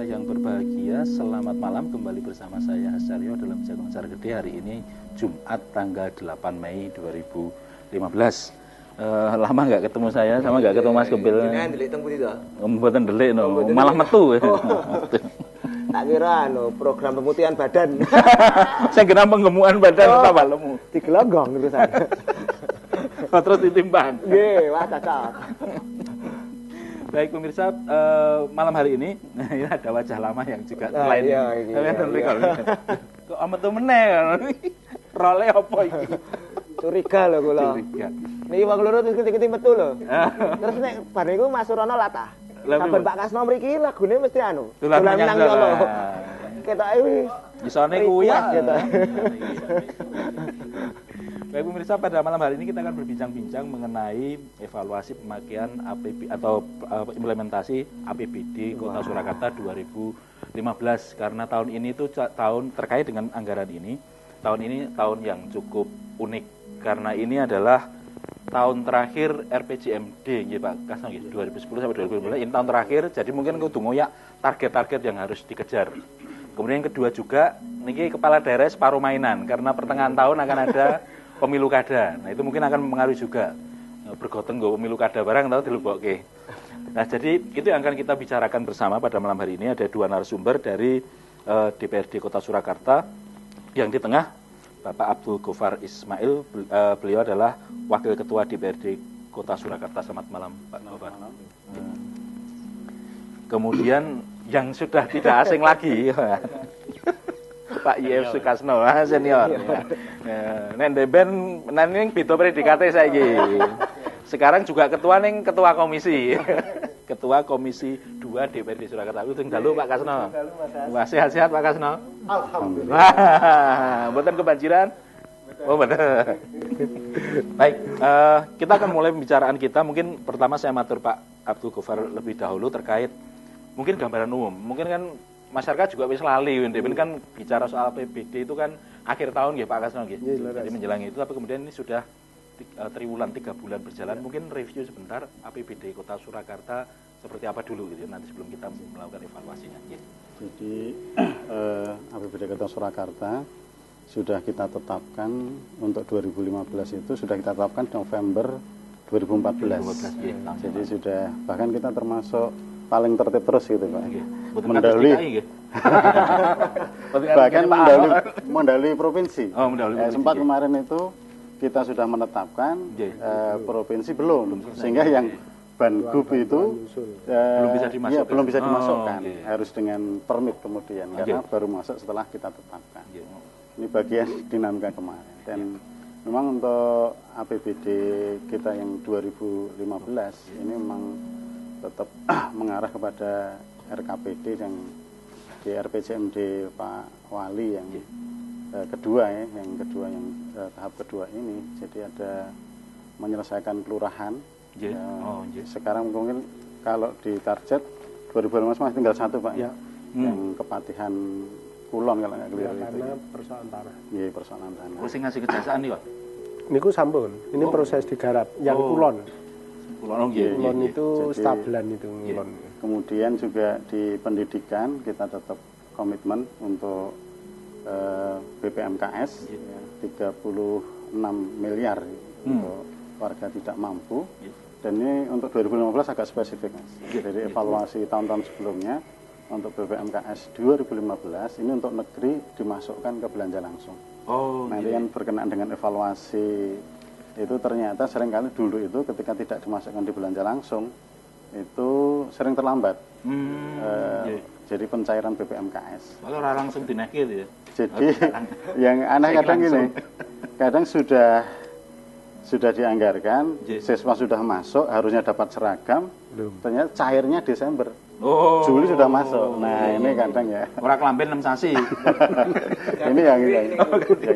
yang berbahagia, selamat malam kembali bersama saya Hasaryo dalam Jagung Acara Gede hari ini Jumat tanggal 8 Mei 2015. Lama nggak ketemu saya, sama nggak ketemu Mas Kempil. Jenengan delik teng pundi to? Mboten delik no, malah metu. Tak kira program pemutihan badan. Saya kira penggemukan badan apa balemu. Digelonggong terus saya. Terus ditimbang. Nggih, wah cocok. Baik pemirsa, malam hari ini ada wajah lama yang juga Nah, lain. iya, iya, iya. Kok amat tuh meneh. Role apa iki? Curiga lho kula. Curiga. Niki wong loro terus ketik-ketik metu lho. Terus nek bar niku Mas Surono latah. Saben Pak Kasno mriki lagune mesti anu. Dolan menyang Solo. Ketoke wis isone kuwi ya. gitu. Baik pemirsa, pada malam hari ini kita akan berbincang-bincang mengenai evaluasi pemakaian APB atau implementasi APBD Kota Surakarta 2015 karena tahun ini itu tahun terkait dengan anggaran ini. Tahun ini tahun yang cukup unik karena ini adalah tahun terakhir RPJMD nggih Pak Kasno nggih 2010 sampai 2015 ini tahun terakhir, jadi mungkin kudu ngoyak target-target yang harus dikejar. Kemudian yang kedua juga niki kepala daerah separuh mainan karena pertengahan tahun akan ada pemilu kada. Nah, itu mungkin akan mempengaruhi juga. Bergoteng go pemilu kada barang tahu dilubokke. Nah, jadi itu yang akan kita bicarakan bersama pada malam hari ini. Ada dua narasumber dari DPRD Kota Surakarta. Yang di tengah Bapak Abdul Gofar Ismail, beliau adalah Wakil Ketua DPRD Kota Surakarta. Selamat malam Pak Gofar. Kemudian yang sudah tidak asing lagi Pak YF Sukasno, senior. Nek ndeben ning beda predikate saiki. Sekarang juga ketua komisi. Ketua Komisi 2 DPRD Surakarta. Utung dalu Pak Kasno. Wah, sehat-sehat Pak Kasno. Alhamdulillah. Mboten kebanjiran? Oh, benar. Baik, kita akan mulai pembicaraan kita. Mungkin pertama saya matur Pak Abdul Gofar lebih dahulu terkait mungkin gambaran umum. Mungkin kan masyarakat juga wis lali, ini kan bicara soal APBD itu kan akhir tahun ya Pak Kasno gitu. Jadi menjelang itu, tapi kemudian ini sudah triwulan 3 bulan berjalan, mungkin review sebentar APBD Kota Surakarta seperti apa dulu gitu nanti sebelum kita melakukan evaluasinya. Ya. Jadi APBD Kota Surakarta sudah kita tetapkan untuk 2015 itu sudah kita tetapkan November 2014. Ya. Jadi sudah bahkan kita termasuk paling tertib terus gitu Pak. Mendahului bahkan mendahului provinsi. Oh, mendahului provinsi. Sempat kemarin itu kita sudah menetapkan, provinsi belum, sehingga yang Banggup itu belum bisa dimasukkan, harus dengan permit kemudian karena baru masuk setelah kita tetapkan. Ini bagian dinamika kemarin dan memang untuk APBD kita yang 2015 ini memang tetap mengarah kepada RKPD yang di RPJMD Pak Wali yang kedua ya, yang tahap kedua ini. Jadi ada menyelesaikan kelurahan. Sekarang mungkin kalau di target 2015 masih tinggal satu Pak, yang Kepatihan Kulon kalau nggak keliru itu. Karena persoalan tanah. Iya, persoalan tanah. Sing ngasih kejasaan nih Pak. Niku sampun. Ini proses digarap. Yang Kulon. Kulon itu jadi, stabilan itu Kulon. Kemudian juga di pendidikan kita tetap komitmen untuk BPMKS 36 miliar untuk warga tidak mampu. Dan ini untuk 2015 agak spesifik Mas. Jadi evaluasi tahun-tahun sebelumnya untuk BPMKS 2015 ini untuk negeri dimasukkan ke belanja langsung. Nanti kan berkenaan dengan evaluasi itu ternyata seringkali dulu itu ketika tidak dimasukkan di belanja langsung itu sering terlambat. Jadi pencairan BPMKS. Kalau orang langsung dinaiki gitu ya. Jadi yang aneh kadang gini, kadang sudah dianggarkan, siswa sudah masuk, harusnya dapat seragam, ternyata cairnya Desember. Juli sudah masuk. Nah, ini kadang ya. Orang kelamben 6 sasi. Ini yang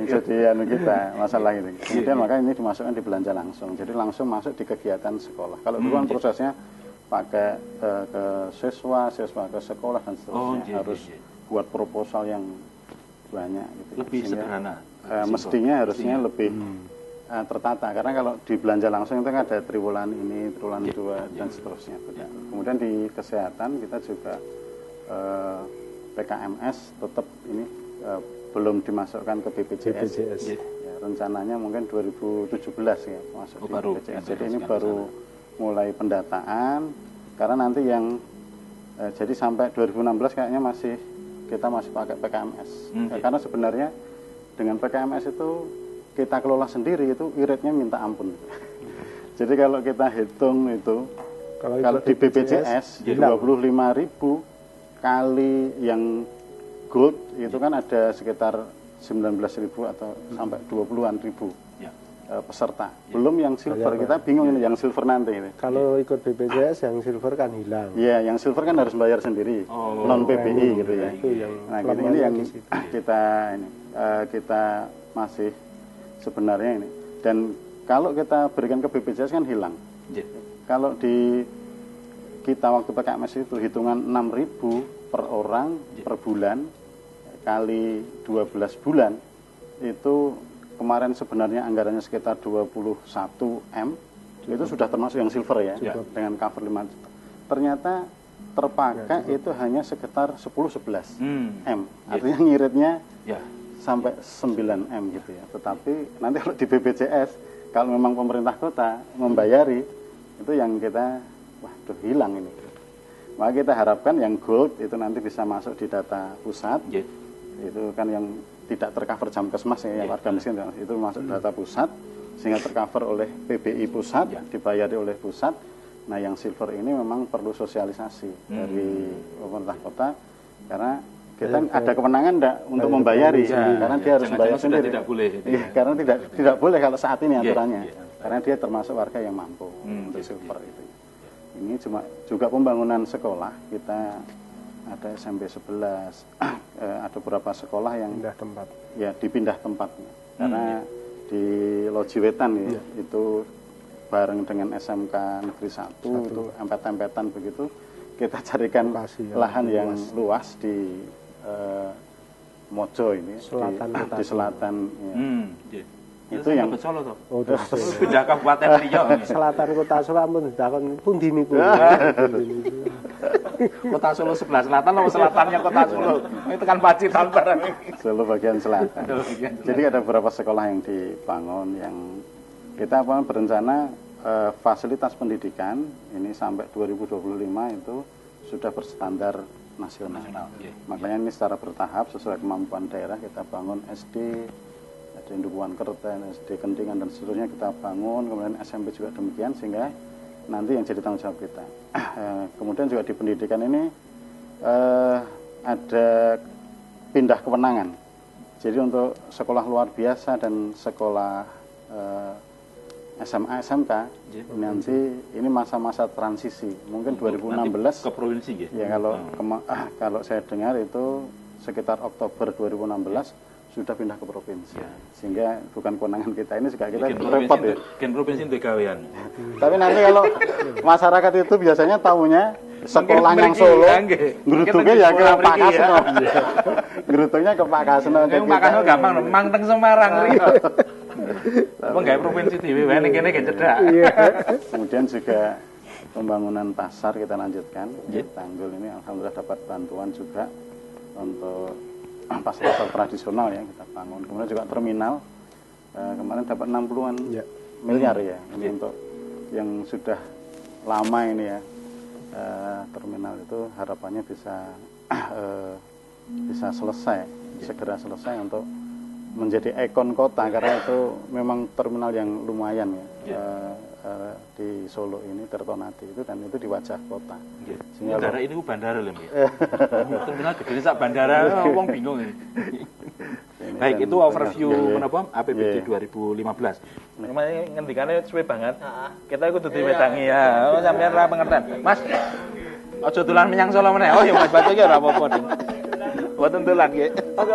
jadi kita masalah ini. Kemudian maka ini dimasukkan di belanja langsung. Jadi langsung masuk di kegiatan sekolah. Kalau dulu kan prosesnya pakai ke siswa ke sekolah dan seterusnya harus buat proposal yang banyak gitu. Lebih sederhana. Mestinya harusnya lebih tertata karena kalau di belanja langsung itu kan ada triwulan ini, triwulan 2 dan seterusnya. Kemudian di kesehatan kita juga PKMS tetap ini belum dimasukkan ke BPJS. Ya, rencananya mungkin 2017 ya masuk di BPJS. Jadi ini baru mulai pendataan, karena nanti yang jadi sampai 2016 kayaknya kita masih pakai PKMS. Karena sebenarnya dengan PKMS itu kita kelola sendiri, itu iritnya minta ampun. Jadi kalau kita hitung itu, kalau di BPJS 25.000 kali yang gold itu kan ada sekitar 19.000 atau sampai 20-an ribu peserta. Belum yang silver, kita bingung ini yang silver nanti ini. Kalau ikut BPJS yang silver kan hilang. Iya, yang silver kan harus bayar sendiri, non PBI gitu ya. Nah, ini yang kita masih sebenarnya ini. Dan kalau kita berikan ke BPJS kan hilang. Kalau di kita waktu PKMS itu hitungan 6.000 per orang per bulan kali 12 bulan itu kemarin sebenarnya anggarannya sekitar 21 M. Itu sudah termasuk yang silver ya, dengan cover 5 juta. Ternyata terpakai itu hanya sekitar 10-11 M. Artinya ngiritnya sampai 9 M gitu ya. Tetapi nanti kalau di BPJS, kalau memang pemerintah kota membayari, itu yang kita, waduh hilang ini. Maka kita harapkan yang gold itu nanti bisa masuk di data pusat. Itu kan yang tidak tercover Jamkesmas ya, warga miskin itu masuk data pusat, sehingga tercover oleh PBI pusat, dibayari oleh pusat. Nah yang silver ini memang perlu sosialisasi dari pemerintah kota, karena kita ada kewenangan enggak untuk membayari, karena dia harus membayar sendiri. Tidak boleh. Karena tidak boleh kalau saat ini aturannya, karena dia termasuk warga yang mampu untuk silver itu. Ini juga pembangunan sekolah, kita ada SMP 11, ada beberapa sekolah yang pindah tempat. Ya dipindah tempatnya, karena di Lojiwetan ya, itu bareng dengan SMK Negeri 1 itu empet-empetan begitu, kita carikan lahan yang luas di Mojo ini, di selatan ya. Itu yang Solo toh. Pindah kabupaten liya. Selatan Kota Solo ampun dakon pundi niku. Kota Solo sebelah selatan atau selatannya Kota Solo? Itu kan Pacitan barang. Solo bagian selatan. Jadi ada beberapa sekolah yang dibangun yang kita berencana fasilitas pendidikan ini sampai 2025 itu sudah berstandar nasional. Makanya ini secara bertahap sesuai kemampuan daerah kita bangun SD, ada Indukuan Kerten, SD Kendingan dan seterusnya kita bangun, kemudian SMP juga demikian, sehingga nanti yang jadi tanggung jawab kita. Kemudian juga di pendidikan ini ada pindah kewenangan. Jadi untuk sekolah luar biasa dan sekolah SMA, SMK, nanti ini masa-masa transisi, mungkin 2016 ke provinsi ya. Kalau saya dengar itu sekitar Oktober 2016 sudah pindah ke provinsi, sehingga bukan kewenangan kita, ini juga kita repot ya. Gen provinsi itu gawean. Tapi nanti kalau masyarakat itu biasanya tahunya sekolah yang Solo, gerutungnya ya ke Pak Kasno. Gerutungnya ke Pak Kasno. Pak Kasno gampang, Mangteng Semarang. Apa nggak provinsi TV, ini kene cedak. Kemudian juga pembangunan pasar kita lanjutkan. Tanggul ini alhamdulillah dapat bantuan juga untuk pasar tradisional ya kita bangun. Kemudian juga terminal kemarin dapat 60-an miliar ya. Ini untuk yang sudah lama ini ya, terminal itu harapannya bisa selesai, segera selesai untuk menjadi ikon kota, karena itu memang terminal yang lumayan ya. Di Solo ini Tirtonadi itu, dan itu di wajah kota. Bandara ini bandara loh ya. Terminal gede sak bandara, wong bingung ini. Baik, itu overview menapa APBD 2015. Memang ngendikane suwe banget. Kita iku dudu wedangi ya. Oh sampeyan ora pengertian. Mas, aja dolan menyang Solo meneh. Oh ya Mas, baca iki ora apa-apa. Mboten dolan nggih. Oke.